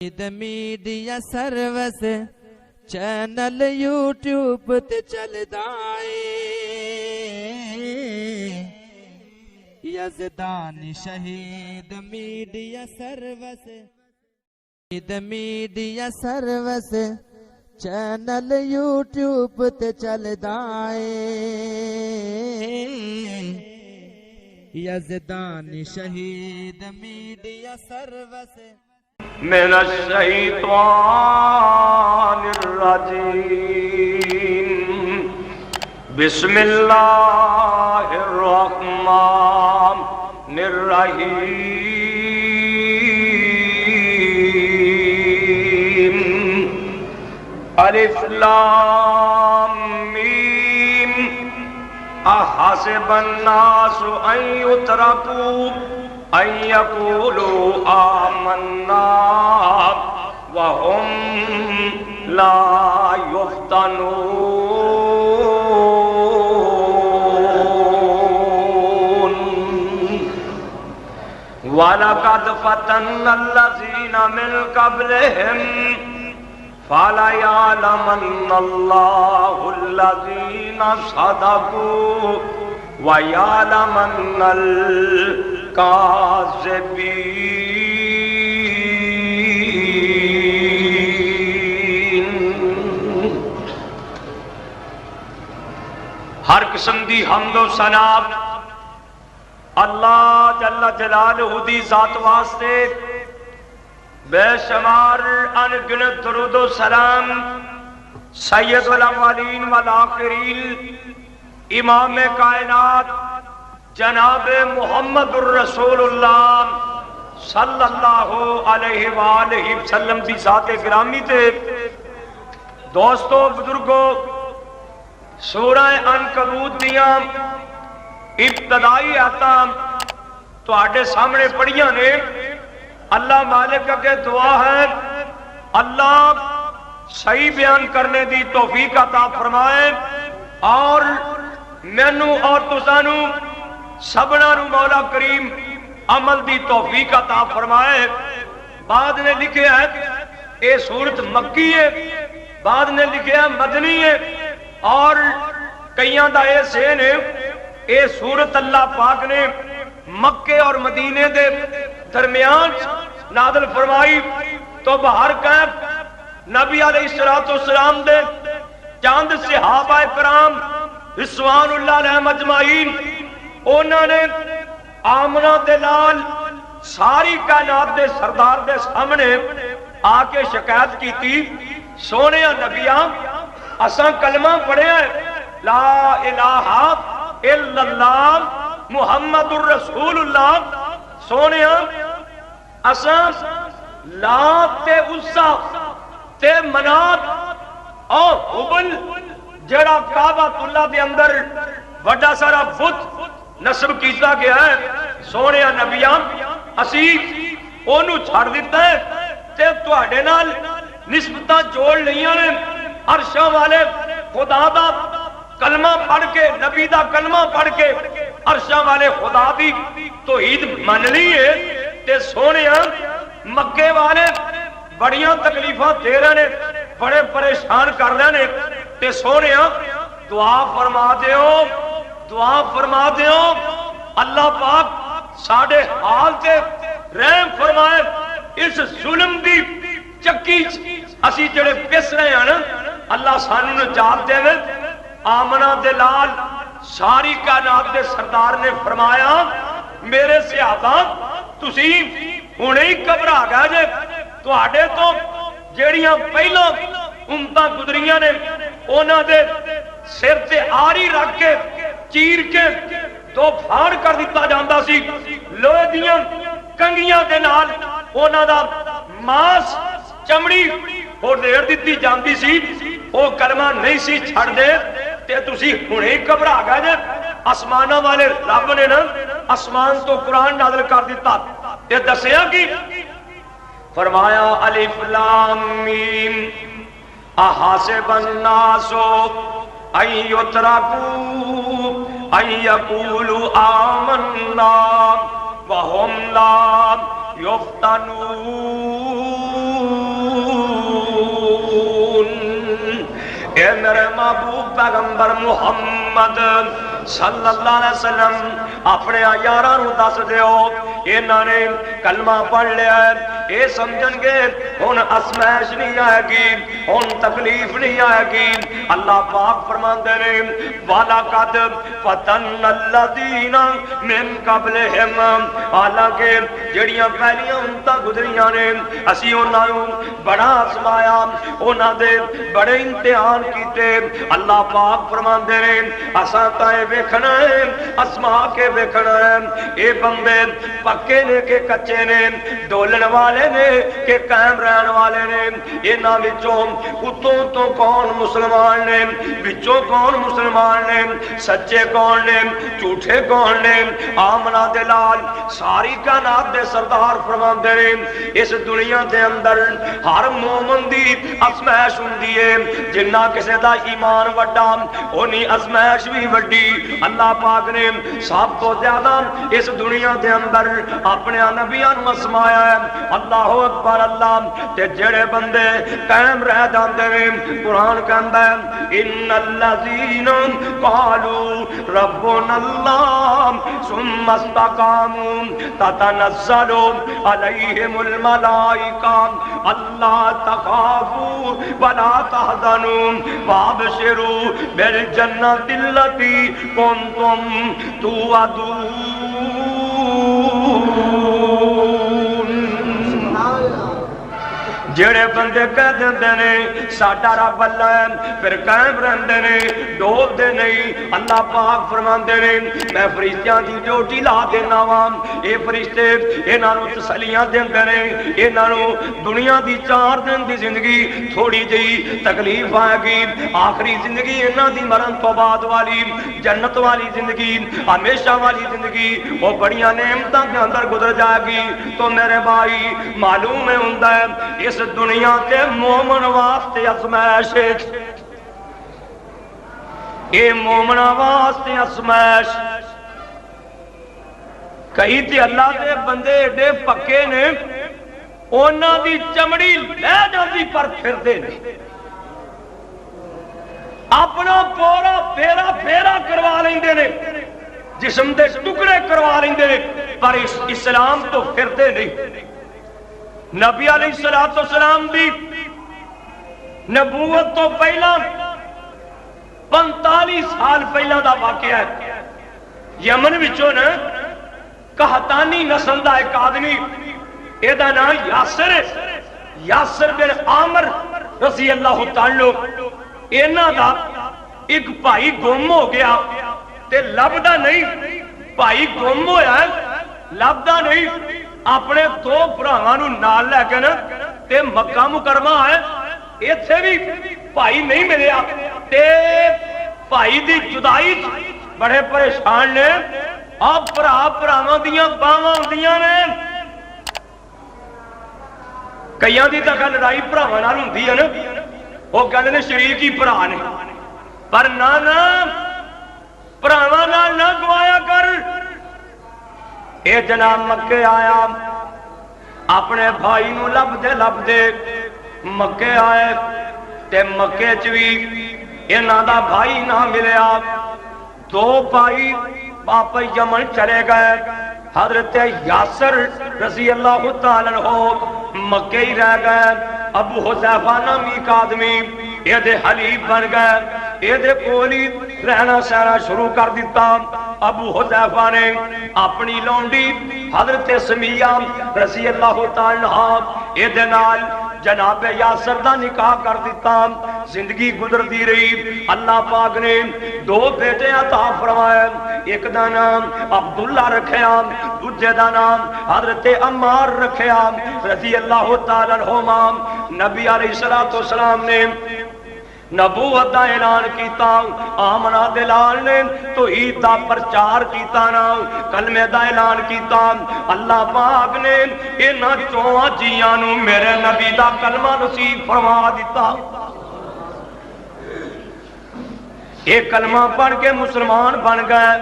Media service channel YouTube تے چلدا اے یزدان شہید میڈیا سروس چینل یوٹیوب تے چلدا اے یزدان شہید میڈیا سروس من الشیطان الرجیم بسم اللہ الرحمن الرحیم الف لام میم احسب الناس ان یترکوا ان یقولوا آمنا وهم لا یفتنون وَلَقَدْ فَتَنَّ الَّذِينَ مِن قَبْلِهِمْ فَلَيَعْلَمَنَّ اللَّهُ الَّذِينَ صَدَقُوا وَيَعْلَمَنَّ الْكَاذِبِينَ۔ ہر قسم دی حمد و ثنا اللہ جل جلالہ دی ذات واسطے، بے شمار انگنت درود و سلام سید الاولین والآخرین امام کائنات جناب محمد الرسول اللہ صلی اللہ علیہ وآلہ وسلم دی ذات گرامی تے۔ دوستو بزرگو، سورہ عنکبوت دیاں ابتدائی آیاتاں تو آڈے سامنے پڑھیاں نے۔ اللہ مالک کے دعا ہے اللہ صحیح بیان کرنے دی توفیق عطا فرمائے، اور مینوں اور تسانوں سبنا نو مولا کریم عمل دی توفیق عطا فرمائے۔ بعد نے لکھے ہے اے سورت مکی ہے، بعد نے لکھے ہے مدنی ہے، اور کئیاں دا اے سین ہے اے سورت اللہ پاک نے مکے اور مدینے دے درمیان نازل فرمائی۔ تو بہر کیف نبی علیہ السلام دے چاند صحابہ کرام رضوان اللہ علیہ مجمعین، انہوں نے آمنہ دلال ساری کائنات دے سردار دے سامنے آ کے شکایت کی تھی، سونے نبیاں اساں کلمہ پڑھے ہیں لا الہ الا اللہ محمد الرسول اللہ، سونے اساں لات تے عزا تے منات اور حبل جڑا کعبہ اللہ دے اندر بڑا سارا بت نصب کیتا گیا ہے، سونے نبیاں اسی اونوں چھڑ دیتا ہے تے تواڈے نال نسبتاں جوڑ لیاں نے۔ عرشاں والے خدا دا کلمہ پڑھ کے، نبی دا کلمہ پڑھ کے عرشاں والے خدا دی توحید من لی ہے، تے سونے مکے والے بڑیاں تکلیفاں دے رہے نے، بڑے پریشان کر رہے نے، تے سونے دعا فرما دیو اللہ پاک ساڑے حال تے رحم فرمائے۔ اس ظلم دی چکی اسی جڑے پس رہے ہیں اللہ سانو نجات دے۔ آمنہ دلال ساری کائنات دے سردار نے فرمایا میرے صحابہ تسی ہونے ہی گھبرا گئے جے، تواڈے تو جیڑیاں پہلا امتاں گزریاں نے انہاں دے سر تے آری رکھ کے چیر کے دو پھاڑ کر دیتا جاندا سی، لوہے دیاں کنگیاں دے نال انہاں دا ماس چمڑی اور ڈیر دیتی جاندی سی، وہ کلمہ نہیں سی چھڑ دے تے تسی ہونے ہی گھبرا گئے جے۔ آسماناں والے رب نے نا آسمان تو قرآن نازل کر دیتا تے دسیا کی فرمایا الف لام میم احسب الناس ان یترکوا ان یقولوا آمنا وهم لا یفتنون۔ میرے محبوب پیغمبر محمد صلی اللہ علیہ وسلم اپنے یاراں نوں دس دیو انہاں نے کلمہ پڑھ لیا ہے اے سمجھن گے ہن اسمائش نہیں آئے گی ہن تکلیف نہیں آئے گی اللہ پاک فرماندے نے وَلَقَدْ فَتَنَّ الَّذِينَ مِن قَبْلِهِمْ حالانکہ جڑیاں پہلیاں امتاں گزریاں نے اسی انہاں نوں بڑا آزمایا انہاں دے بڑے امتحان کیتے اللہ پاک فرماندے نے اساں تاں ویکھنا ہے اسما کے ویکھنا ہے اے بندے پکے نے کہ کچے نے ڈولن والے نے کہ قائم رہن والے نے انہاں وچوں اتوں تو کون مسلمان نے وچوں کون مسلمان نے سچے کون نے جھوٹے کون نے آمنہ دے لال ساری کائنات دے سردار فرماندے نے اس دنیا دے اندر ہر مومن دی ازمائش ہوندی ہے جنہ کسے دا ایمان وڈا اونی ازمائش بھی وڈی اللہ پاک نے سب تو زیادہ اس دنیا دے اندر اپنے نبیاں نوں آزمایا ہے اللہ اکبر اللہ تے جڑے بندے قائم رہ جاندے نے قرآن کہندا ہے ان الذین قالوا ربنا اللہ ثم استقاموا تتنزل علیہم الملائکہ اللہ تخافوا ولا تحزنوا وابشروا بالجنۃ التي کنتم توعدون جڑے بندے کہہ دیندے نے ساڈا رب اللہ ہے پھر قائم رہندے نے ڈوب دے نہیں اللہ پاک فرماندے نے میں فرشتیاں دی ڈیوٹی لا دینا وا اے فرشتے انہاں نوں تسلیاں دیندے نے انہاں نوں دنیا دی 4 دن دی زندگی تھوڑی جئی تکلیف آئے گی آخری زندگی انہاں دی مرن تو بعد والی جنت والی زندگی ہمیشہ والی زندگی وہ بڑیاں نعمتاں کے اندر گزر جائے گی تو میرے بھائی معلوم ہے ہوندا ہے اس دنیا کے مومن واسطے ازمائش اے مومن واسطے ازمائش کئی تے اللہ دے بندے ایڈے پکے نے انہاں دی چمڑی لے جاندی پر پھردے نے اپنا پورا پھیرا کروا لیندے نے جسم دے ٹکڑے کروا لیندے نے پر اسلام تو پھردے نہیں نبی علیہ السلام دی نبوت تو پہلا 45 سال پہلا دا واقعہ ہے یمن وچوں نا قحطانی نسل دا ایک آدمی اے دا نام یاسر بن عامر رضی اللہ تعالی انہاں دا ایک بھائی گم ہو گیا تے لبدا نہیں بھائی گم ہویا ہے لبدا نہیں اپنے 2 بھراواں نوں نال لے کے نا تے مکہ مکرمہ ہے ایتھے بھی بھائی نہیں ملیا تے بھائی دی جدائی بڑے پریشان نے اب بھراواں دیاں باواں ہوندیاں نے کئیاں دی تاں لڑائی بھراواں نال ہوندی ہے نا وہ کہندے نے شریک ہی بھرا نے پر نہ بھراواں نال نہ گوایا کر اے جناب مکے آیا اپنے بھائی نو لب دے مکے آئے تے مکے چوی انہاں دا بھائی نہ ملیا 2 بھائی واپس یمن چلے گئے حضرت یاسر رضی اللہ تعالیٰ عنہ مکے ہی رہ گئے ابو حذیفہ نامی ایک آدمی یہ دے حلیف بن گئے یہ دے کولی رہنا سہنا شروع کر دیتا ابو حذیفہ نے اپنی لونڈی حضرت سمیہ رضی اللہ تعالیٰ عنہ یہ دے نال جناب یاسر دا نکاح کر دیتا زندگی گزر دی رہی اللہ پاک نے 2 بیٹے عطا فرمائے ایک دا نام عبداللہ رکھیا دوجے دا نام حضرت عمار رکھیا رضی اللہ تعالیٰ عنہما نبی علیہ السلام نے نبوت دا اعلان کیتا آمنہ دلال نے توحید دا پرچار کیتا نا کلمے دا اعلان کیتا اللہ پاک نے انہاں 4 جیاں نوں میرے نبی دا کلمہ نصیب فرما دیتا ایک کلمہ پڑھ کے مسلمان بن گئے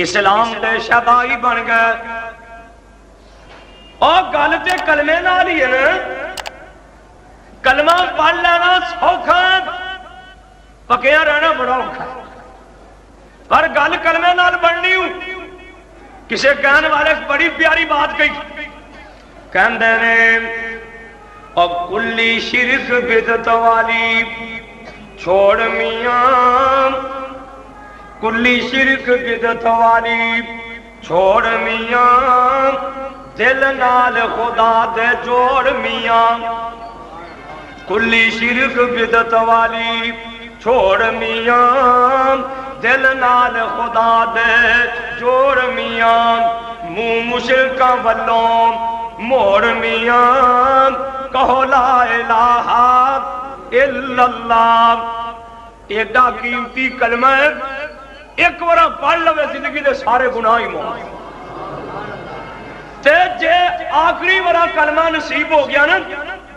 اسلام دے شہدائی بن گئے اور گل تے کلمے نال ہی ہے نا کلمہ پڑھ لینا سوکھا پکیا رہنا بڑا اوکھا ہے، پر گل کلمے نال بننی ہوں۔ کسے کہنے والے بڑی پیاری بات کہی، کہندے نے اور کلی شرک بدعت والی چھوڑ میاں، کلی شرک بدعت والی چھوڑ میاں، دل نال خدا دے جوڑ میاں، کلی شرک بدعت والی چھوڑ میاں، دل نال خدا دے جوڑ میاں، منہ مشرکاں والوں موڑ میاں، کہو لا الہ الا اللہ۔ ایڈا قیمتی کلمہ ہے، ایک بار پڑھ لوے زندگی دے سارے گناہ ہی معاف۔ تے جے آخری بار کلمہ نصیب ہو گیا نا،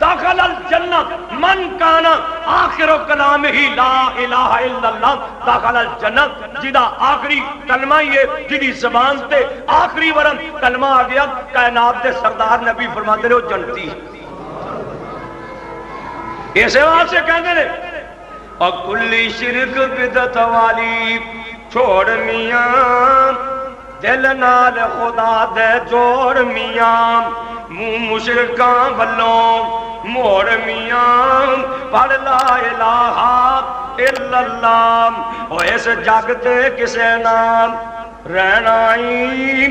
داخل الجنت من کانا آخر کلام ہی لا الہ الا اللہ داخل الجنت، جدا آخری کلمہ یہ جدی زبان تے آخری ورن کلمہ آ گیا، کائنات دے سردار نبی فرماتے رہے ہو جنتی۔ اسے وہاں سے کہتے ہیں اور کلی شرک بدعت والی چھوڑ میاں، دل نال خدا دے جوڑ میاں، منہ مشرکاں والوں موڑ میاں، پڑھ لا الہ الا اللہ۔ اور اس جگ تے کسے نام رہنا ہی،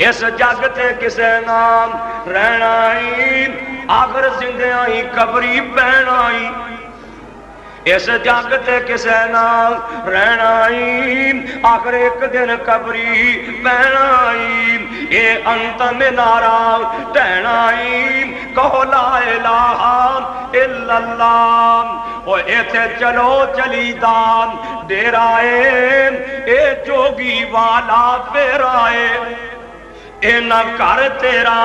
اس جگ تے کسے نام رہنا ہی، آخر زندیاں ہی قبری پہنا ہی، اس جگ تے کسے نام رہنا ہی، آخر ایک دن قبری پہنا ہی، اے انت میں نارا ٹہنا ہی، کہو لا الہ الا اللہ۔ او ایتھے چلو چلی دام ڈیرائے، اے جوگی والا پیرائے، اے نہ کر تیرا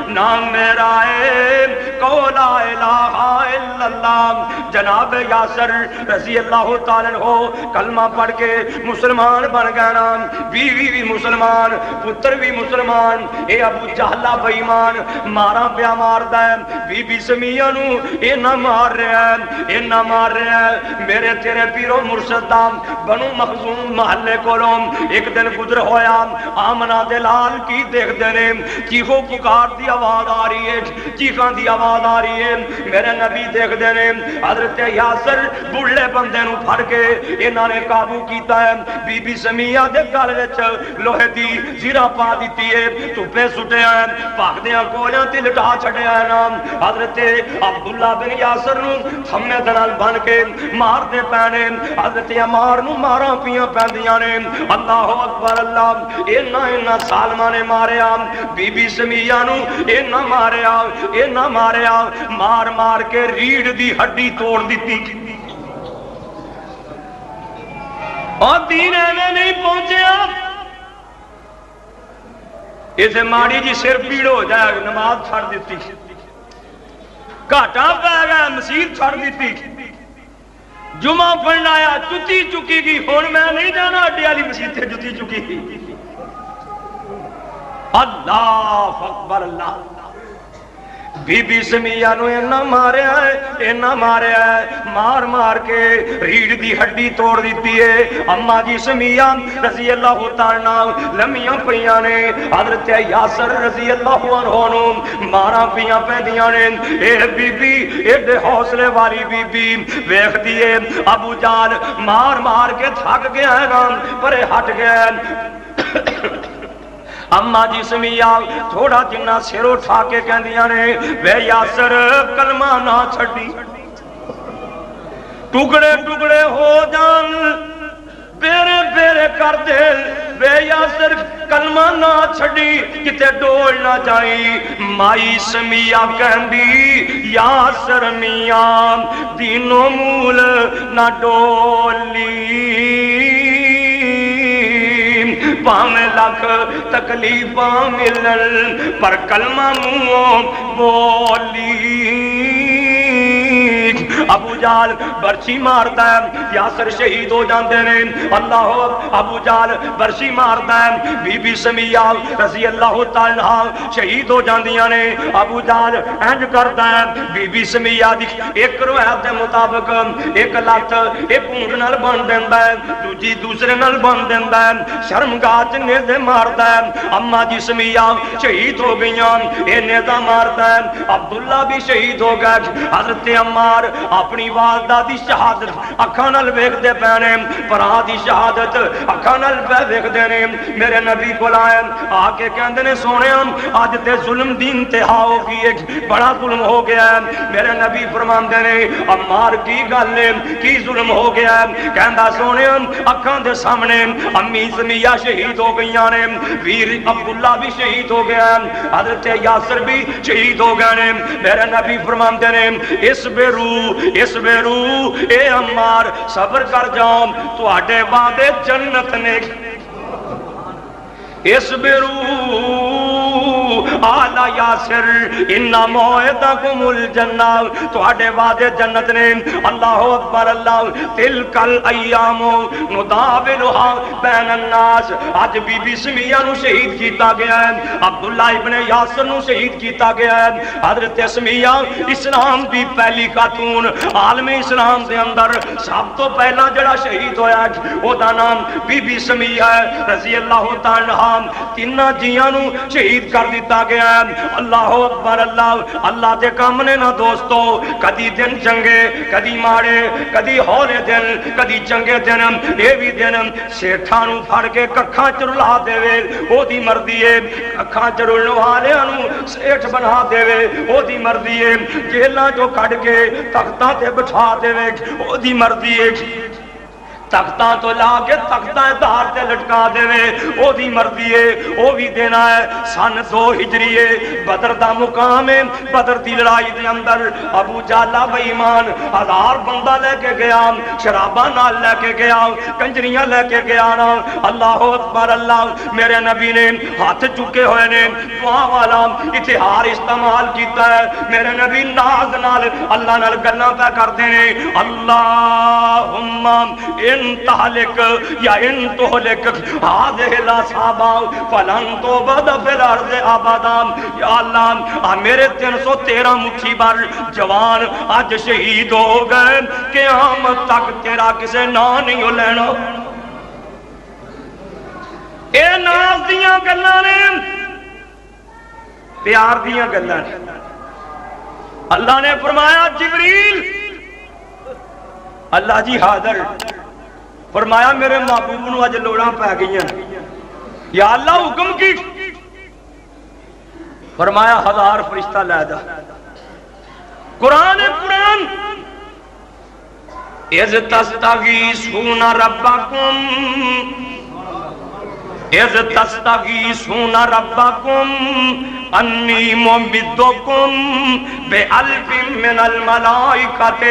نہ میرا ہے، کہو لا الہ الا اللہ۔ جناب یاسر رضی اللہ تعالیٰ عنہ کلمہ پڑھ کے مسلمان بن گیا نام، بیوی بھی مسلمان، پتر بھی مسلمان۔ اے ابو جہلہ بے ایمان مارا پیا مار دا ہے، بی بی سمیہ نو اے نہ مار رہا ہے، اے نہ مار رہا ہے۔ میرے تیرے پیرو مرشد دام بنو مخزوم محلے کولوں ایک دن گزر ہویا، آمنہ دلال کی دیکھ دینے، چیخو پکار دی آواز آ رہی ہے، چیخاں دی آواز آ رہی ہے، میرے نبی دیکھ دینے، حضرت یاسر بڑھلے بندے نو پھڑ کے انہاں نے قابو کیتا ہے، بی بی سمیہ دے گل وچ لوہے دی زیرہ پا دیتی ہے، دھوپے سٹے ہیں، بھاگ دیاں گولیاں تے لٹا چھڑے ہیں نام۔ حضرت عبداللہ بن یاسر نو تھمے دنال بن کے مار دے پینے، حضرت عمار نو ماراں پیاں پیندیاں نے، اللہ اکبر اللہ، اینا سالمہ نے مارے، بی بی سمیہ نو اے نہ ماریا، اے نہ ماریا، مار مار کے ریڑھ دی ہڈی توڑ دیتی۔ اور دین ایویں نہیں پہنچیا، اسے ماڑی جی سر پیڑ ہو جائے نماز چھڑ دیتی، گھاٹا پہ گیا مسجد چھڑ دیتی، جمعہ پڑھنا آیا جتی چکی گی، ہن میں نہیں جانا ہڈی والی مسجد سے جتی چکی گی۔ اللہ اکبر اللہ، بی بی سمیہ نو اینا ماریا ہے، اینا ماریا ہے، مار مار کے ریڑھ دی ہڈی توڑ دیتی ہے۔ اماں جی سمیہ رضی اللہ تعالیٰ لمیاں پیاں نے، حضرت یاسر رضی اللہ عنہ نو ماراں پیاں پیندیاں نے۔ اے بی بی ایڈے حوصلے والی بی بی ویکھ دیے ابو جال مار مار کے تھک گیا ہے نا، پرے ہٹ گیا ہے۔ اماں جی سمیہ تھوڑا جنہ سر اٹھا کے کہندیاں نے، وے یاسر کلمہ نہ چھڑی، ٹکڑے ٹکڑے ہو جان، بیرے بیرے کر دے، وے یاسر کلمہ نہ چھڑی، کتے ڈول نہ جائی۔ مائی سمیہ کہندی یاسر میاں دینوں مول نہ ڈولی، پاویں لکھ تکلیفاں ملن پر کلمہ منہوں بولی۔ ابو جال برچی مارتا ہے یاسر شہید ہو جاندے نے اللہ ابو جال برچی مارتا ہے بی بی سمیہ رضی اللہ تعالی عنہ شہید ہو جاندیاں نے ابو جال انج کرتا ہے بی بی سمیہ دی ایک روایت دے مطابق ایک لات ایک اونٹ نال بن دیندا ہے دوجی دوسرے نال بن دیندا ہے شرمگاہ چ نیزے مارتا ہے اما جی سمیہ شہید ہو گئیاں اے نیزہ مارتا ہے عبداللہ بھی شہید ہو گئے حضرت عمار اپنی والدہ دی شہادت اکھاں نال ویکھدے پے نے بھرا دی شہادت اکھاں نال ویکھدے نے میرے نبی کول آئے آ کے کہندے نے سونیا اج تے ظلم دی انتہا ہو گئی ہے بڑا ظلم ہو گیا ہے میرے نبی فرماندے نے عمار کی گل ہے کی ظلم ہو گیا ہے کہندا سونیا اکھاں دے سامنے امی سمیہ شہید ہو گئیاں نے ویر عبداللہ بھی شہید ہو گیا ہے حضرت یاسر بھی شہید ہو گئے نے میرے نبی فرماندے نے اس بیرو اے عمار صبر کر جاؤ تواڈے وعدے جنت نے اس بیرو آلا یاسر انہا موعدکم الجنہ تواڈے وعدے جنت نے اللہ اکبر اللہ تلکل ایامو نداولہا بین الناس آج بی بی سمیہ نو شہید کیتا گیا ہے عبداللہ ابن یاسر نو شہید کیتا گیا ہے حضرت سمیہ اسلام دی پہلی خاتون عالم اسلام دے اندر سب تو پہلا جڑا شہید ہویا ہے او دا نام بی بی سمیہ ہے رضی اللہ تعالی عنہ تینہ جیاں نو شہید کر دیتا گیا ہے اللہ اکبر اللہ دے کام نے نا دوستو کدی دن چنگے کدی ماڑے کدی ہولے دن کدی چنگے دن اے بھی دن سیٹھاں نو پھڑ کے ککھاں چرلا دے وے او دی مرضی ہے ککھاں چرلن والیاں نو سیٹھ بنا دے وے او دی مرضی ہے جیلاں جو کڈ کے تختاں تے بٹھا دے وے او دی مرضی ہے تختاں تو لا کے تختاں دار تے لٹکا دے وے او دی مرضی ہے او بھی دینا ہے سن 2 ہجری ہے بدر دا مقام ہے بدر دی لڑائی دے اندر ابو جہل بے ایمان 1000 بندہ لے کے گیا شراباں نال لے کے گیا کنجریاں لے کے گیا نا اللہ اکبر اللہ میرے نبی نے ہاتھ چکے ہوئے نے دعا والا اتہار استعمال کیتا ہے میرے نبی ناز نال اللہ نال گلاں پہ کردے نے اللہم ان تہلک یا ان تہلک هذه الاصحاب فلن تبد في الارض ابدا یا اللہ میرے 313 مٹھی بھر جوان اج شہید ہو گئے قیامت تک تیرا کسے نام نہیں لینا اے ناز دیاں گلاں نے پیار دیاں گلاں نے اللہ نے فرمایا جبریل اللہ جی حاضر فرمایا میرے محبوب نو اج لوڑاں پہ گئیاں یا اللہ حکم کی فرمایا 1000 فرشتہ لے جا قرآن اذ تستغیثون ربکم اذ تستغیثون ربکم انی ممدکم بألف من الملائکۃ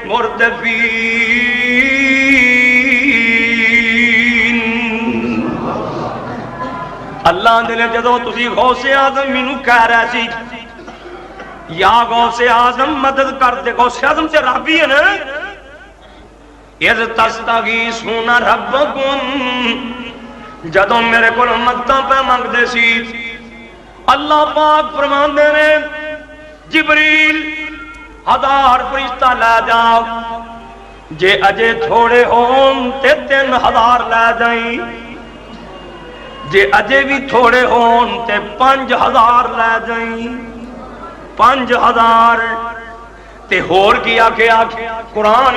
مردفین اللہ نے جدو تسی غوث اعظم مینوں کہہ رہا سی یا غوث اعظم مدد کر دے غوث اعظم سے رب ہی ہے نا اذ تستغیثون ربکم جدو میرے کو مدداں پہ منگ دے سی اللہ پاک فرماندے نے جبریل 1000 فرشتہ لے جاؤ جے اجے تھوڑے ہون تے 3000 لے جائیں جے اجے بھی تھوڑے ہون تے 5000 لے جائیں 5000 تے ہور کیا قرآن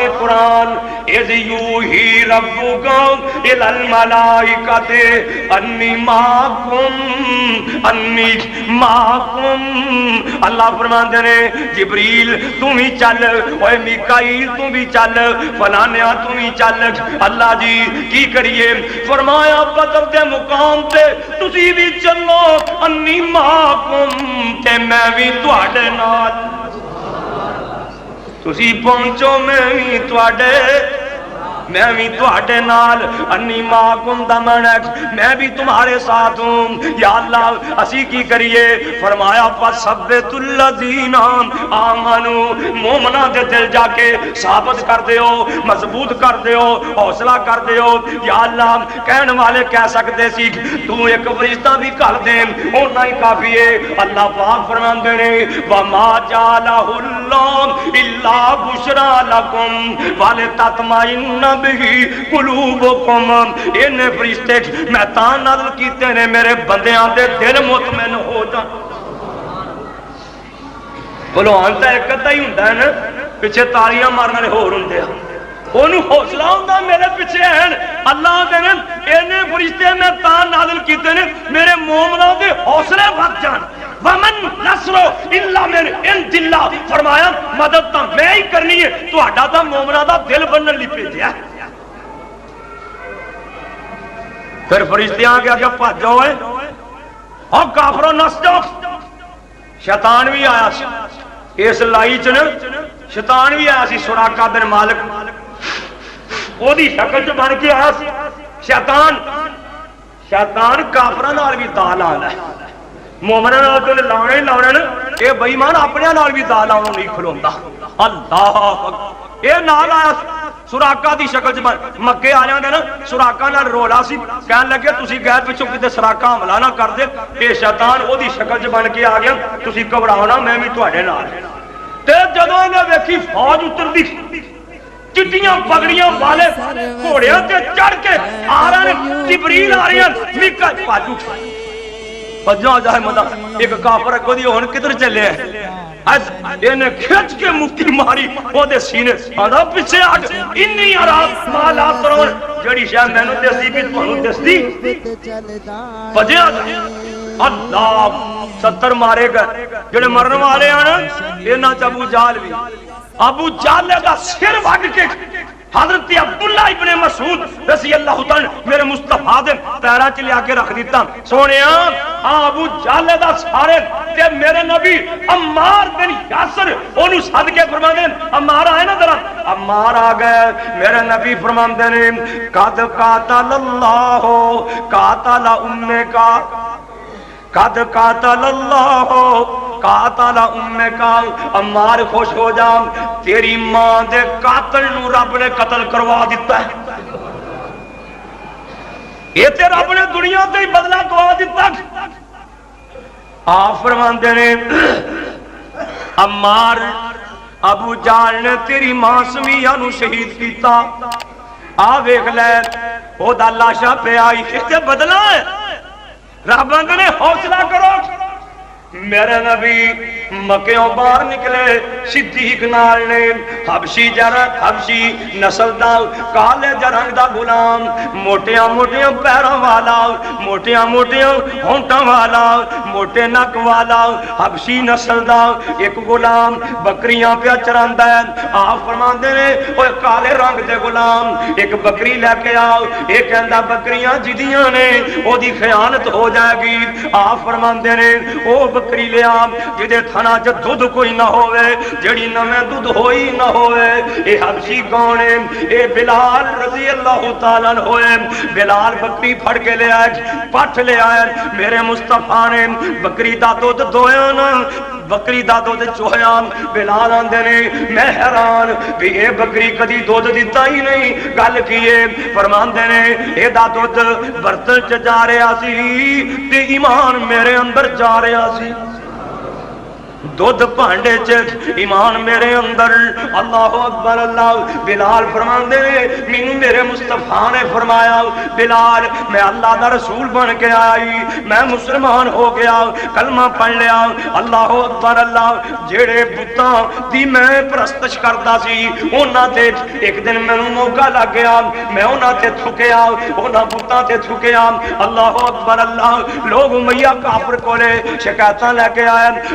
اذ یوحی ربکم الی الملائکۃ انی معکم اللہ فرماندے نے جبریل تم ہی چل اوے میکائیل تم بھی چل فلانیا تم ہی چل اللہ جی کی کریے فرمایا بدر دے مقام تے تسی بھی چلو انی معکم تے میں بھی تواڈے نال تسی پہنچو میں بھی تواڈے میں بھی تواڈے نال انی معکم دمن میں بھی تمہارے ساتھ ہوں یا اللہ اسی کی کریے فرمایا فثبت الذین آمنوا مومناں دے دل جا کے ثابت کر دیو مضبوط کر دیو حوصلہ کر دیو یا اللہ کہن والے کہہ سکتے سی تو ایک فرشتہ بھی کر دے اونا ہی کافی ہے اللہ پاک فرماندے نے وما جعلہ اللہ الا بشرا لکم ولتطمئن بہ قلوبکم ان فرشتے میں تاں نازل کیتے نے میرے بندیاں دے دل مطمئن ہو جان بولو آنتا ایک کتا ہی ہوندہ ہے نا پیچھے تالیاں مارنا لے ہو رندے ہیں انہوں حوصلہ ہوندہ میرے پیچھے ہیں اللہ دے نے انہیں فرشتے میں تاں نازل کیتے نے میرے مومنوں دے حوصلے بھگ جان ومن نصرو اللہ میں انت اللہ فرمایا مدد تا میں ہی کرنی ہے تو اڈا تا مومنہ دا دل بنن لی پہ دیا پھر فرشتے آگے آگے پاس جاؤ ہے اور کافروں نس جاؤ شیطان بھی آیا سی اس لائی چنے شیطان بھی آیا سی سراقہ بن مالک وہ دی شکل جو بن کے آیا سی شیطان کافران نال بھی دال آنا ہے مومنہ نال تو لاؤنے ہی لاؤنے اے بھائی مان اپنے نال بھی دال آنا نہیں کھلوندہ اللہ اے نال آیا سراقہ دی شکل جو مکے آ جاندے نا سراقہ نال رولا سی کہن لگے تسی گئے پچھو کتے سراقہ حملہ نہ کر دے اے شیطان او دی شکل جو بن کے آ گیا تسی گھبراؤنا میں بھی تواڈے نال تے جدوں انہیں ویکھی فوج اتر دی چٹیاں پگڑیاں والے گھوڑیاں تے چڑھ کے آ رہے ہیں جبریل آ رہے ہیں میکا پاجو بجا جائے مدد ایک کافر کو دی ہون کدھر چلے ہیں انہیں کھچ کے مفتی ماری وہ دے سینے آدھا پیچھے آگ انی عراب مالا ترون جڑی شاہ میں نے دیسی بھی تمہوں دیستی بجے آجا اللہ 70 مارے گئے جڑے مرن والے آنا یہ نا ابو جال بھی ابو جال کا سر بھاگ کے حضرت عبداللہ ابن مسعود رضی اللہ تعالیٰ میرے مصطفیٰ دے پیرا چلے آکے رکھ دیتا سونے ابو جال دا سارے تے میرے نبی عمار بن یاسر انہوں صدقے فرما دیں عمار آئے نا ذرا عمار آ گئے میرے نبی فرما دیں قد قاتل اللہ قاتل امے کا قد قاتل اللہ قاتل امے کا عمار خوش ہو جاؤں تیری ماں دے قاتل نو رب نے قتل کروا دیتا ہے یہ تے رب نے دنیا تے ہی بدلہ کروا دیتا ہے آپ فرماندے نے عمار ابو جال نے تیری ماں سمیہ نو شہید کیتا آویک لے او دا لاشا پہ آئی یہ بدلہ ہے رب نے حوصلہ کرو میرے نبی مکیوں باہر نکلے صدیق نال نے حبشی جرنگ حبشی نسل دا کالے جرنگ دا غلام موٹیاں موٹیاں پیروں والا موٹیاں موٹیاں ہونٹاں والا موٹے نک والا حبشی نسل دا ایک غلام بکریاں پہ چراندا ہے آپ فرماندے نے اوے کالے رنگ دے غلام ایک بکری لے کے آؤ ایک کہندا بکریاں جدیاں نے او دی خیانت ہو جائے گی آپ فرماندے نے او بکری لے آم جدے تھنا چ دودھ کوئی نہ ہوئے جڑی نویں دودھ ہوئی نہ ہوئے اے حبشی کونے اے بلال رضی اللہ تعالیٰ ہوئے بلال بکری پھڑ کے لے آئے پٹھ لے آئے میرے مصطفیٰ نے بکری دا دودھ دویا نا بکری دا دودھ چوہیا بلال آندے نے میں حیران بھی اے بکری کدی دودھ دیتا ہی نہیں گل کیے فرماندے نے اے دا دودھ برتن چ جا رہا سی تے ایمان میرے اندر جا رہا سی دودھ پانڈے چ ایمان میرے اندر اللہ اکبر اللہ بلال فرماندے مینوں میرے مصطفیٰ نے فرمایا بلال میں اللہ دا رسول بن کے آئی میں مسلمان ہو گیا کلمہ پڑھ لیا اللہ اکبر اللہ جڑے بتاں دی میں پرستش کردا سی انہاں تے ایک دن مینوں موقع لگ گیا میں انہاں تے تھکیا انہاں بتاں تے تھکیا اللہ اکبر اللہ لوگ امیہ کافر کولے شکایتاں لے کے آئے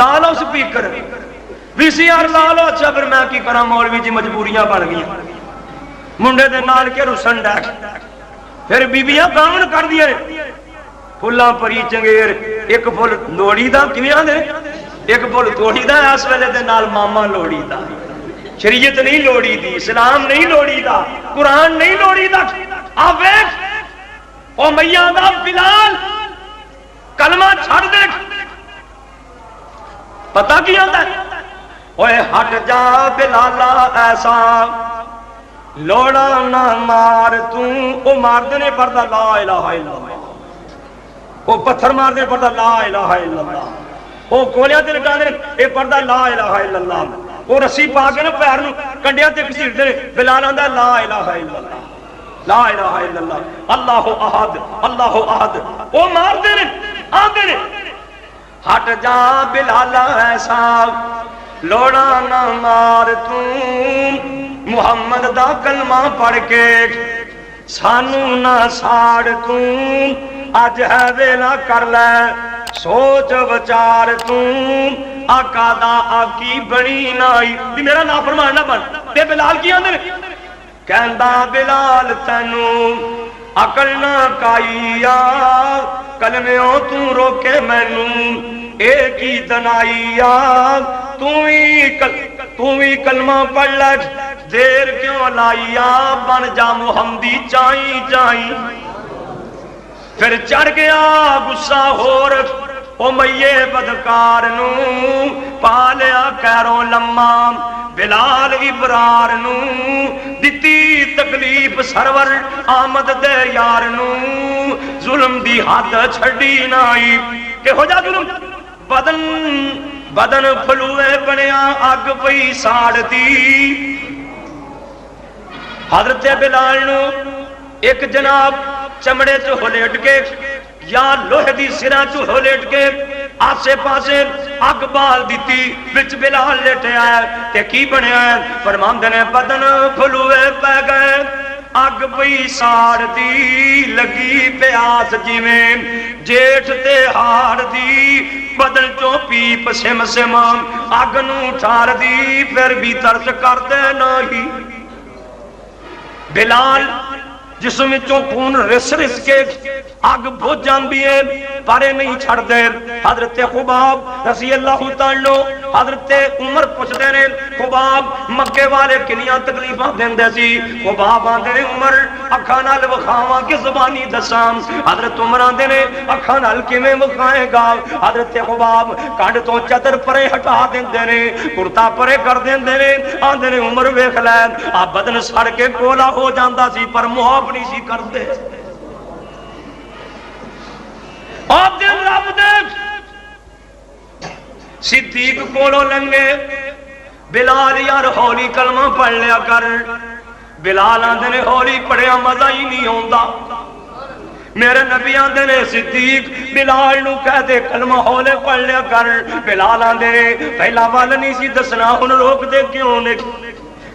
لا لو سپیکر وی سی آر لا لو. اچھا پھر میں کی کرا مولوی جی مجبوریاں بن گئی منڈے دے نال کے رسن ڈیک پھر بیبیاں کامن کر دیا پھلاں پری چنگیر ایک پھل لوڑی دا کیویں آندے ایک پھل توڑی دا اس ویلے دے نال ماما لوڑی دا. شریعت نہیں لوڑی دی اسلام نہیں لوڑی دا قرآن نہیں لوڑی دا. آپ ویکھ او میاں دا بلال کلمہ چھڑ دے پتہ کی آندا ہے اوے ہٹ جا بلالا ایسا لوڑا نہ مار او مار دینے پڑتا لا الہ الا اللہ او پتھر مار دینے پڑتا لا الہ الا اللہ او گولیاں تے لگا دینے اے پڑتا لا الہ الا اللہ او رسی پا کے نا پیر نو کنڈیاں تے گھسیٹ دینے بلال آندا لا الہ الا اللہ لا الہ الا اللہ اللہ احد اللہ احد او مار دینے آندے نے ہٹ جا بلالا ایسا لوڑا نہ مار محمد دا کلمہ پڑھ کے سانو نہ ساڑ اج ہے ویلا کر لے سوچ وچار آقا دا آقی بنی نائی بھی میرا نافرمان نہ بن. تے بلال کی آندے کہندا بلال تینو عقل نہ کائیا کلمیوں تو روکے مینوں ایک ہی دنائیا تو ہی کلمہ پڑھ لے دیر کیوں لائیا بن جا محمدی چائی چائی. پھر چڑھ گیا غصہ ہور امیے بدکار نو پالیا کیروں لما بلال ابرار نو دتی تکلیف سرور آمد دے یار نو ظلم دی حد چھڑی نائی کہ ہو جا ظلم بدن پھلوے بنیا اگ پئی ساڑ دی. حضرت بلال نو ایک جناب چمڑے چ ہلیٹ کے یا لوہے دی سرا چ ہلیٹ کے آسے پاسے اگ بال دیتی وچ بلال لیٹے آیا تے کی بنیا ہے فرماندے نے بدن پھلوے پہ گئے اگ پئی ساڑ دی لگی پیاس جویں جیٹھ تے ہاڑ دی بدن چوں پیپ سم سم اگ نو ٹھار دی پھر بھی ترس کرتے نہیں. بلال جسم چوں خون رس رس کے اگ بھج جاندی ہے پارے نہیں چھڑ دے. حضرت خباب رضی اللہ تعالی حضرت عمر پوچھتے نے خباب مکے والے کنیاں تکلیفاں دیندے سی. خباب آندے نے عمر اکھاں نال وکھاواں کہ زبانی دساں. حضرت عمر آندے نے اکھاں نال کیویں وکھائے گا. حضرت خباب کنڈ تو چادر پرے ہٹا دیندے نے کرتا پرے کر دیندے نے آندے نے عمر ویکھ لے آ بدن سڑ کے کولا ہو جاندا سی پر محب نہیں سی کردے. آپ دن رب دے صدیق کولو لنگے بلال یار ہولی کلمہ پڑھ لیا کر. بلال آندے نے ہولی پڑھیا مزہ ہی نہیں ہوندا. میرے نبی آندے نے صدیق بلال نو کہہ دے کلمہ ہولے پڑھ لیا کر. بلال آندے پہلا وال نہیں سی دسنا ہن روک دے کیوں نے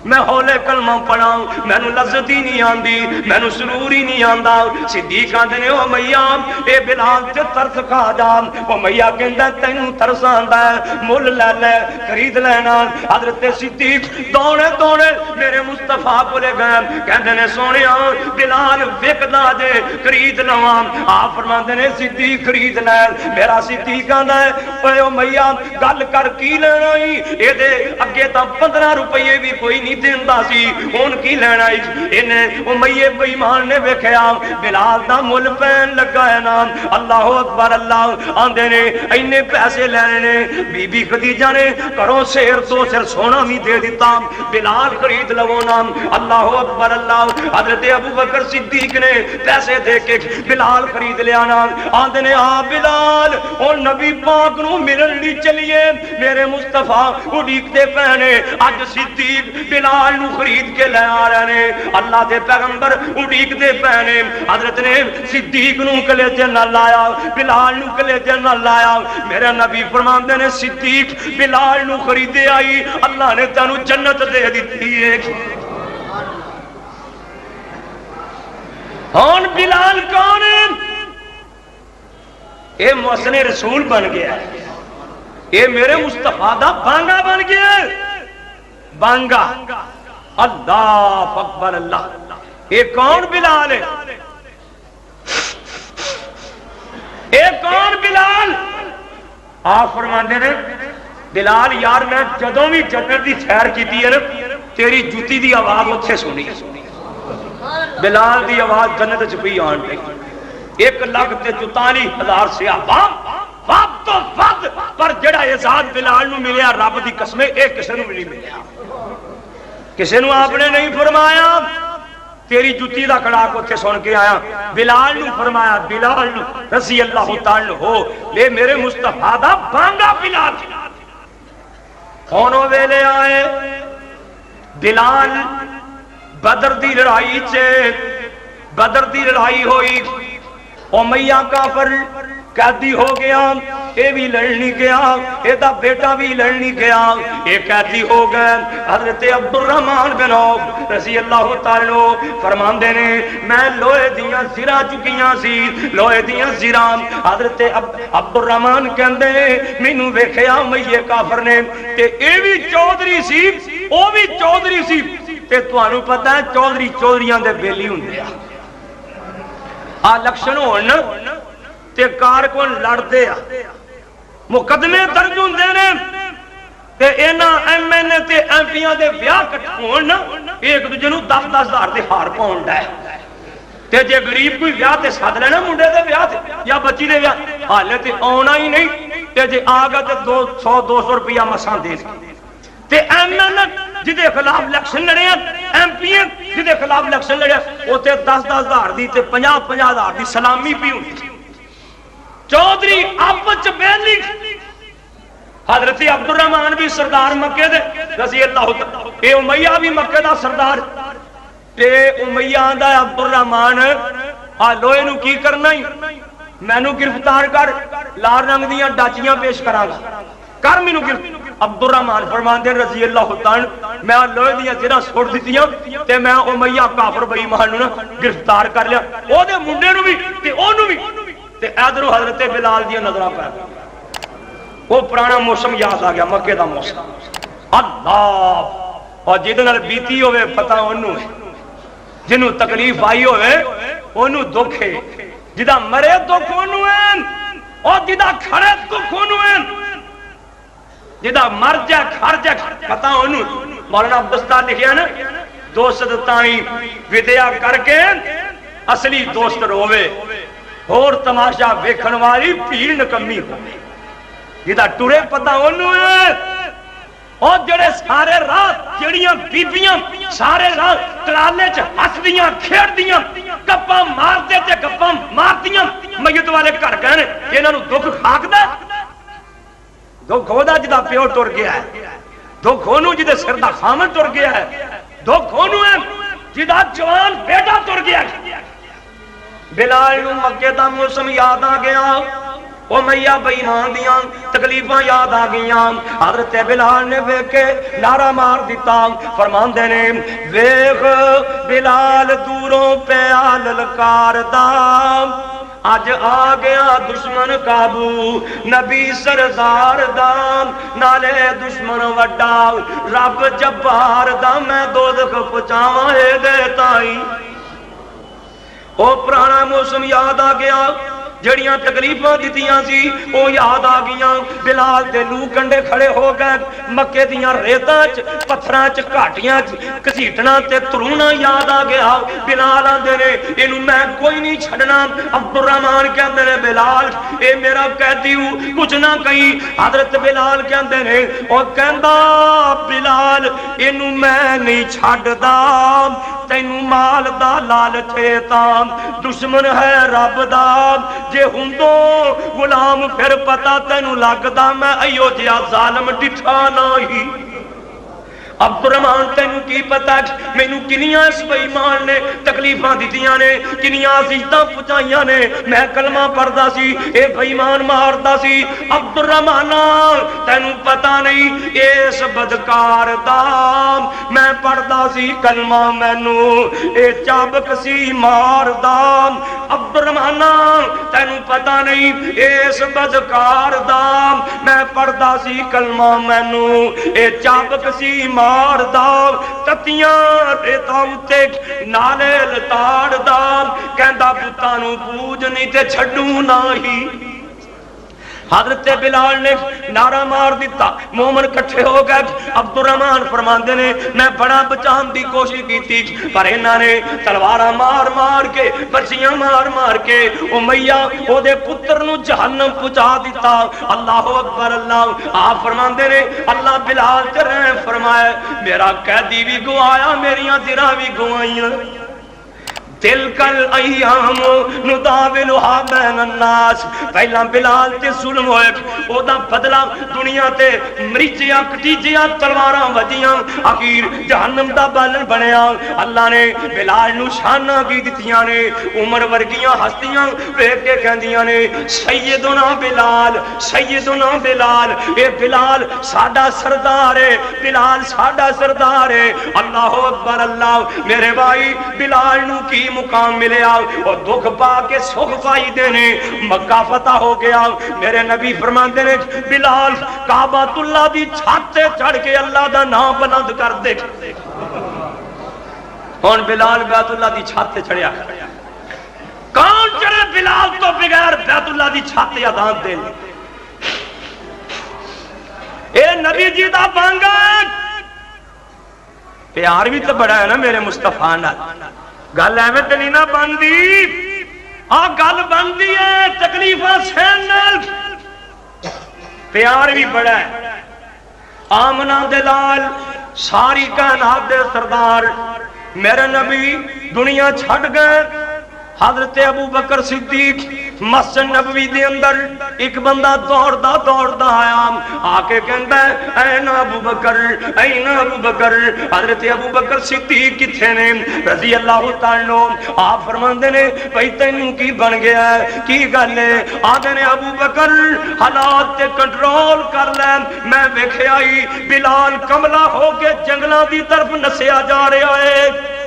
میں ہولے کلمہ پڑھا میں نو لذت ہی نہیں آندی میں نو سرور ہی نہیں آندا. صدیق آندے نے او میاں اے بلال تے ترس کھا جا. او میاں کہندا تینوں ترس آندا ہے مول لے لے خرید لینا. حضرت صدیق دوڑے دوڑے میرے مصطفیٰ کولے گئے کہندے نے سونیا بلال وکدا جے خرید لواں. آپ فرماندے نے صدیق خرید لے. میرا صدیق آندا ہے اوے او میاں گل کر کی لینا ہی اے دے اگے تا 15 روپے بھی کوئی نہیں دیندا سی ہن کی لینا انہیں امیہ بے ایمان نے ویکھیا بلال دا مل پین لگا ہے نا. اللہ اکبر. اللہ آندے نے اینے پیسے لینے نے بی بی خدیجہ نے کرو سیر تو سر سونا بھی دے دیتا بلال خرید لو نا. اللہ اکبر. اللہ حضرت ابو بکر صدیق نے پیسے دے کے بلال خرید لیا نا. آندے نے آ بلال اور نبی پاک نو ملن لی چلیے میرے مصطفیٰ اڈیکتے پہنے اج صدیق بلال نو خرید کے لے آ رہے نے. اللہ دے پیغمبر اڈیک دے پہنے حضرت نے صدیق نو کلیجے نہ لایا بلال نو کلیجے نہ لایا. میرے نبی فرماندے نے صدیق بلال نو خریدے آئی اللہ نے تینو جنت دے دیتی ہے. ہن بلال کون ہے؟ اے محسن رسول بن گیا. اے میرے مصطفیٰ دا بانگا بن گیا بانگا اللہ اکبر اللہ اے کون بلال ہے اے کون بلال آپ فرماندے نے بلال یار میں جدوں بھی جنت دی سیر کیتی ہے نا تیری جوتی دی آواز اتھے سنی بلال دی آواز جنت چ پئی آن پئی 1,44,000 صحابہ وقت تو وقت پر جڑا اعزاز بلال نو ملیا رب دی قسم اے کسے نو نہیں ملیا کسے نو آپ نے نہیں فرمایا تیری جوتی دا کڑاک اتھے سن کے آیا بلال نو فرمایا بلال نو رضی اللہ تعالی ہو لے میرے مصطفیٰ دا بانگا بلال کونوں ویلے آئے بلال بدر دی لڑائی بدر دی لڑائی ہوئی امیہ کافر قیدی ہو گیا اے بھی لڑنی گیا اے دا بیٹا بھی لڑنی گیا اے قیدی ہو گئے حضرت عبد الرحمن بن عوف رضی اللہ تعالی فرماندے نے میں لوہے دیاں زرہ چکیاں سی لوہے دیاں زرہ حضرت عبد الرحمن کہندے مینوں ویکھیا امیہ کافر نے تے اے بھی چودھری سی او بھی چودھری سی تے تانوں پتہ ہے چودھریاں دے بیلی ہوندے آ لکشن ہون تے کارکن لڑ دے مقدمے درج ہوندے نے تے اینا ایم این اے تے ایم پیاں دے بیاہ کٹھون ایک دوجے نوں 10-10 ہزار دے ہار پاؤنڈ ہے تے جے غریب کوئی بیاہ تے سد لینا منڈے دے بیاہ تے یا بچی دے بیاہ حالے تے آنا ہی نہیں تے جے آگا تے 100-200 روپیہ مسان دے تے ایم این اے جدے خلاف الیکشن لڑے ایم پی جدے خلاف الیکشن لڑے او تے 10-10 ہزار دی تے 50-50 ہزار دی سلامی پی ہوندی چودھری آپچ بیلی حضرت عبد الرحمن بھی سردار مکے دے رضی اللہ تعالی اے امیہ بھی مکے دا سردار تے امیہ آندا عبد الرحمن لوہے نو کی کرنا ہی میں نو گرفتار کر لال رنگ دیاں ڈاچیاں پیش کراں گا کر مینوں گرفتار عبد الرحمن فرماندے رضی اللہ تعالی میں لوہے دیاں زرہ چھوڑ دتیاں تے میں امیہ کافر بے ایمان نو گرفتار کر لیا او دے منڈے نو بھی تے اونوں بھی تے ادھروں حضرت بلال دی نظراں پہ وہ پرانا موسم یاد آ گیا مکے دا موسم اللہ اور جدے نال بیتی ہوئے پتہ اونوں ہے جنوں تکلیف آئی ہوئے اونوں دکھ ہے جدا مرے دکھ اونوں ہے اور جدا کھڑے دکھ اونوں ہے جدا مر جائے کھڑ جائے پتہ اونوں مولانا عبدالستار لکھیا نا دوست تائیں ودیا کر کے اصلی دوست روے اور تماشا ویکھن والی بھیڑ نکمی ہوئے جدا ٹرے پتہ انہوں ہے اور جڑے سارے رات جڑیاں بیبیاں سارے رات کلالے چ ہس دیاں کھیڑ دیاں گپاں مار دے تے گپاں مار دیاں میت والے گھر کہنے انہاں نوں دکھ کھاک دے دکھ ہودا جدا پیو ٹر گیا ہے دکھ ہونوں جدے سر دا خامن ٹر گیا ہے دکھ ہونوں ہے جدا جوان بیٹا ٹر گیا ہے بلال نو مکے دا موسم یاد آ گیا امیہ بے ایمان دیاں تکلیفاں یاد آ گئیاں حضرت بلال نے ویکھے نعرہ مار دیتا فرماندے نے ویکھ بلال دوروں پہ للکار دا اج آ گیا دشمن قابو نبی سردار دا نالے دشمن وڈا رب جبار دا میں دوزخ پہنچاواں اے دے تائی او پرانا موسم یاد آ گیا جڑیاں تکلیفاں دتیاں سی او یاد آ گیاں بلال دے لو کنڈے کھڑے ہو گئے مکے دیاں ریتاں چ پتھراں چ گھاٹیاں چ کسیٹنا تے ترونا یاد آ گیا بلال آندے نے اینوں میں کوئی نہیں چھڈنا عبد الرحمن کہندے نے بلال اے میرا قیدی کچھ نہ کہیں حضرت بلال کہندے نے او کہندا بلال اینوں میں نہیں چھڈدا تینوں مال دا لالچ ہے تاں دشمن ہے رب دا جے ہندو غلام پھر پتا تینوں لگدا میں ایو جیا ظالم ڈٹھا نہیں عبد الرحمان تینوں کی پتا مینوں کنیاں اس بے ایمان نے تکلیفاں دتیاں نے کنیاں عزتاں پہنچائیاں نے میں کلمہ پڑھدا سی اے بے ایمان ماردا سی عبد الرحمان تینوں پتا نہیں اس بدکار دا میں پڑھدا سی کلمہ مینوں اے چابک سی ماردا عبد الرحمان تینوں پتا نہیں اس بدکار دا میں پڑھدا سی کلمہ مینوں اے چابک سی ماردا تتیاں ریتاں تے نالے لتاڑدا کہندا پتاں نوں پوجنی تے چھڈوں نہیں حضرت بلال نے نعرہ مار دیتا مومن کٹھے ہو گئے عبد الرحمان فرماندے نے میں بڑا بچان دی کوشش کی تھی پر انہاں نے تلوارہ مار مار کے برچیاں مار مار کے امیہ او دے پتر نو جہنم پہنچا دیتا اللہ اکبر اللہ آپ فرماندے نے اللہ بلال تے رحم فرمائے میرا قیدی بھی گوایا میریاں زراں بھی گوائیاں تلکل ایام نداولھا بین الناس پہلا بلال تے ظلم ہوئے او دا بدلہ دنیا تے مریچیاں کٹیجیاں تلواراں وجیاں آخر جہنم دا بالن بنیا اللہ نے بلال نو شانہ کی دتیاں نے عمر ورگیاں ہستیاں ویکھ کے کہندیاں نے سیدنا بلال اے بلال ساڈا سردار ہے بلال ساڈا سردار ہے اللہ اکبر اللہ میرے بھائی بلال نو کی مقام ملے اور دکھ پا کے سکھ پائی دینے مکہ فتح ہو گیا میرے نبی فرماندے نے بلال کعبۃ اللہ دی چھت تے چڑھ کے اللہ دا نام بلند کر دے کون بلال بیت اللہ دی چھت تے چڑھیا کون چڑھے بلال تو بغیر بیت اللہ دی چھت تے اذان دے اے نبی جی دا بانگا پیار بھی تو بڑا ہے نا میرے مصطفیٰ نال گل ایویں تے نہیں نہ بندی گل بندی ہے تکلیفاں سہن نال پیار بھی بڑا ہے آمنہ دے لال ساری کائنات دے سردار میرے نبی دنیا چھڈ گئے حضرت ابو بکر صدیق مسجد نبوی دے اندر ایک بندہ دوڑدا آیا آ کے کہندا ہے این ابو بکر حضرت ابو بکر صدیق کتھے نے رضی اللہ تعالی عنہ آپ فرماندے نے بھئی تینوں کی بن گیا ہے کی گل ہے آدھے نے ابو بکر حالات تے کنٹرول کر لے میں ویکھیا ہی بلال کملا ہو کے جنگلاں دی طرف نسیا جا رہا ہے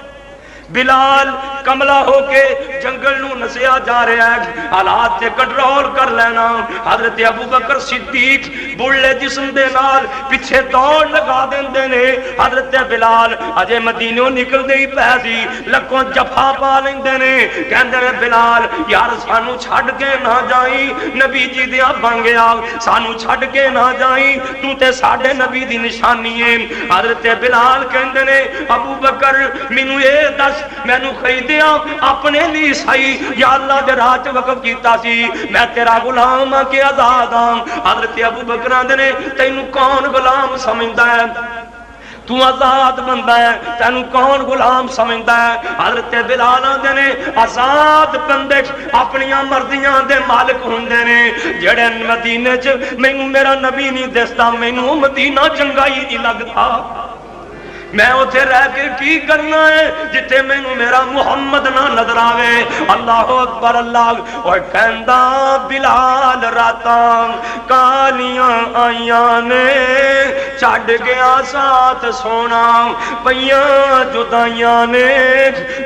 بلال کملا ہو کے جنگل نو نسیا جا رہا ہے حالات تے کنٹرول کر لینا حضرت ابو بکر صدیق بڑھے جسم دے نال پیچھے دوڑ لگا دیندے نے حضرت بلال اجے مدینوں نکل دے ہی پے سی لکوں جفا پا لیندے نے کہندے نے بلال یار سانو چھڈ کے نہ جائیں نبی جی دیا بن گیا سانو چھڈ کے نہ جائیں تو تے ساڈے نبی دی نشانی ہے حضرت بلال کہندے نے ابو بکر مینوں اے دس مینو خریدیا اپنے لیے صحیح یا اللہ دے راہ وچ وقف کیتا سی میں تیرا غلام ہاں کہ آزاد ہاں حضرت ابو بکر آندے نے تینوں کون غلام سمجھدا ہے تو آزاد بندہ ہے تینوں کون غلام سمجھدا ہے حضرت بلال آندے نے آزاد بندے اپنی مرضیاں دے مالک ہوندے نے جڑے مدینے چ مینوں میرا نبی نہیں دسدا مینوں مدینہ چنگا ہی نہیں لگدا میں اتھے رہ کے کی کرنا ہے جتے مینوں میرا محمد نہ نظر آوے اللہ اکبر اللہ اور کہندا بلال راتاں کالیاں آئیاں نے چھڈ گیا ساتھ سونا پیاں جدائیاں نے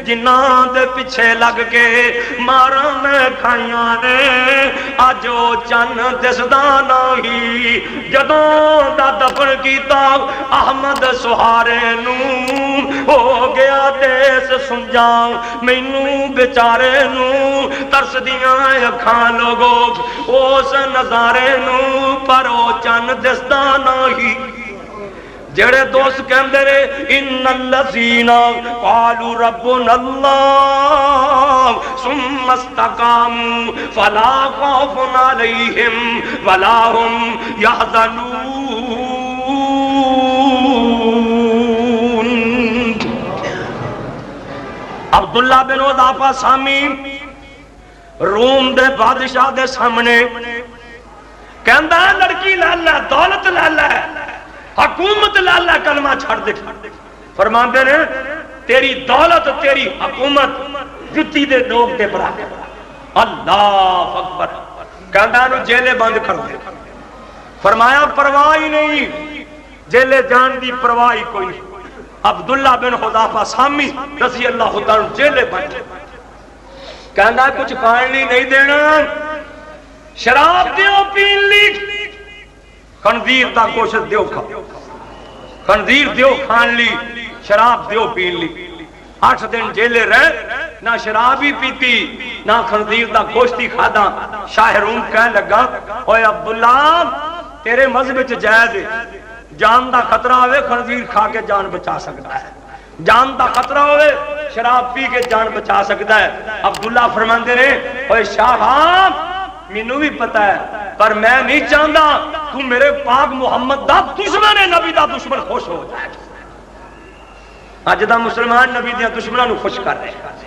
جنہاں دے پیچھے لگ کے ماراں میں کھائیاں نے اج او چن دسدا نہیں جدوں دا دفن کیتا احمد سہارے ہو گیا دیس سمجھا مینوں بیچارے نوں ترس دیاں اکھاں لوگو اس نظارے نوں پر او چن دسدا نہیں جڑے دوست کہندے رے ان الذین قالوا ربنا اللہ ثم استقاموا فلا خوف علیہم ولا هم يحزنون عبداللہ بن حذافہ سامی روم دے بادشاہ دے سامنے کہندا لڑکی لے لے دولت لے لے حکومت لالا کلمہ چھڑ دے فرماندے نے تیری دولت تیری حکومت جتی دے نوک دے برابر اللہ اکبر کہندا نو جیلے بند کر دے فرمایا پرواہ ہی نہیں جیلے جان دی پرواہ ہی کوئی عبداللہ بن حذافہ سامی رضی اللہ تعالی جیلے بند کہندا کچھ کھان لی نہیں دینا شراب دیو پین لی خنزیر دا گوشت دیو کھا خنزیر دیو کھان لی شراب دیو پین لی 8 دن جیلے رہ نہ شراب ہی پیتی نہ خنزیر دا گوشتی کھادا شاہ روم کہنے لگا اوے عبداللہ تیرے مذہب وچ جائز ہے جان دا خطرہ ہوئے خنزیر کھا کے جان بچا سکتا ہے جان دا خطرہ ہوئے شراب پی کے جان بچا سکتا ہے عبداللہ فرماندے نے اوے شاہ مینوں بھی پتہ ہے پر میں نہیں چاہتا تو میرے پاک محمد دا دشمن ہے نبی دا دشمن خوش ہو جائے اج دا مسلمان نبی دیاں دشمناں نو خوش کر رہے ہیں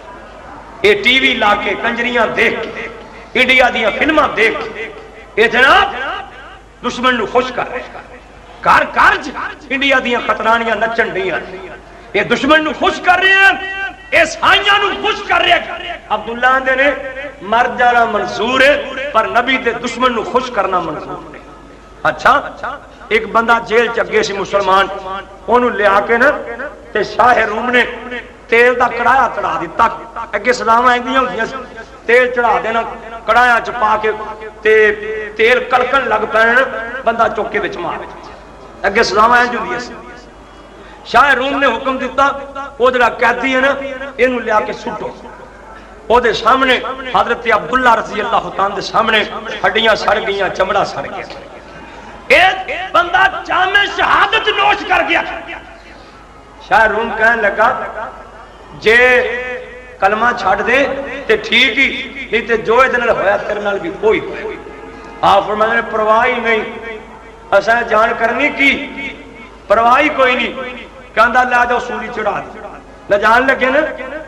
اے ٹی وی لا کے کنجریاں دیکھ کے انڈیا دیاں فلماں دیکھ کے اے جناب دشمن نو خوش کر رہے ہیں کار کارج انڈیا دیاں خطرانیاں نچن دیاں اے دشمن نو خوش کر رہے ہیں اے سائیاں نو خوش کر رہے ہیں عبداللہ آندے نے مر جانا منظور ہے پر نبی دے دشمن نو خوش کرنا منظور نہیں اچھا ایک بندہ جیل چگے سی مسلمان انہوں لے آکے نا تے شاہ روم نے تیل دا کڑایا چڑھا دیتا اگے سلام آئیں دیاں تیل چڑھا دینا کڑایا چپا کے تیل کلکن لگ پہنے بندہ چوکے بچ مار اگے سلام آئیں جو دیئے شاہ روم نے حکم دیتا وہ جڑا قیدی ہے نا انہوں لے آکے سٹو وہ دے سامنے حضرت عبداللہ رضی اللہ تعالیٰ دے سامنے ہڈیاں سڑ گئیاں چمڑا سڑ گیا ایک بندہ جامع شہادت نوش کر گیا شاہ روم کہنے لگا جے کلمہ چھاڑ دے تے ٹھیک ہی نہیں تے جو ادھر ہویا تیرے نال بھی کوئی آپ فرمانے نے پرواہی نہیں اساں جان کرنی کی پرواہی کوئی نہیں کہندا لے جاؤ سولی چڑھا دے نہ جان لگے نا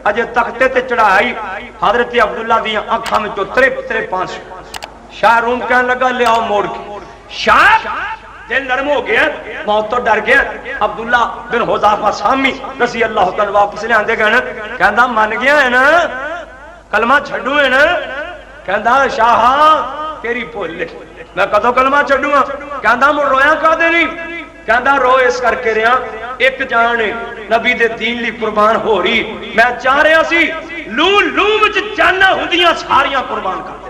اجے تختے تے چڑھائی حضرت عبداللہ دیاں آنکھاں میں جو ترے پانچ شاہ روم کہنے لگا لے آؤ موڑ کے شاہ دل نرم ہو گیا موت تو ڈر گیا عبداللہ بن حذافہ سامی رضی اللہ تعالیٰ واپس لے آندے گئے نا کہندا من گیا ہے نا کلمہ چھڑوں ہے نا کہندا شاہ تیری بھول لے میں کدوں کلمہ چھڑوں ہاں کہندا مڑ رویا کا دے نہیں کہندا رو اس کر کے رہا ایک جان نبی دے دین لی قربان ہو رہی میں چاہ رہا سی لو وچ جانا ہندیاں ساریاں قربان کر دے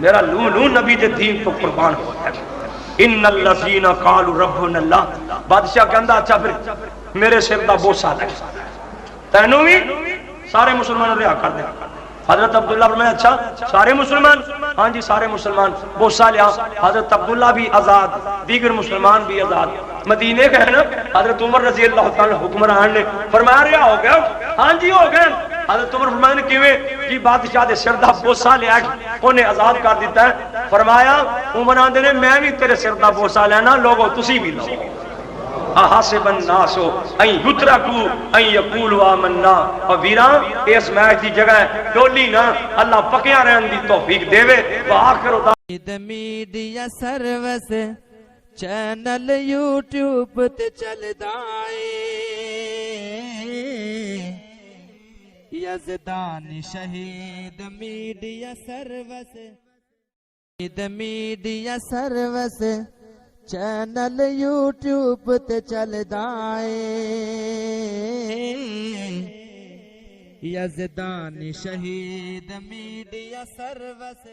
میرا لو نبی دے دین تو قربان ہو ہے ان الذین قالوا ربنا اللہ بادشاہ کہندا اچھا پھر میرے سر دا بوسا لگ تینوں بھی سارے مسلمان رہا کر دے حضرت عبداللہ فرمایا اچھا سارے مسلمان ہاں جی سارے مسلمان بوسا لیا حضرت عبداللہ بھی آزاد دیگر مسلمان بھی آزاد مدینے کا ہے نا حضرت عمر رضی اللہ تعالی حکمران نے فرمایا رہا ہو گیا ہاں جی ہو گئے حضرت عمر فرمایا نے کیویں جی بادشاہ دے سر دا بوسا لیا انہیں آزاد کر دیتا ہے فرمایا عمران دے نے میں بھی تیرے سر دا بوسا لینا لوگو تسی بھی لو احاسب الناس ان یترکوا ان یقولوا آمنا اور ویران اس میچ دی جگہ ہے ڈولی نا اللہ پکیاں رہن دی توفیق دے وے وآخر میڈیا سروس چینل یوٹیوب تے چل دائے یزدان شہید میڈیا سروس چینل یوٹیوب تے چل دائے یزدان شہید میڈیا سروس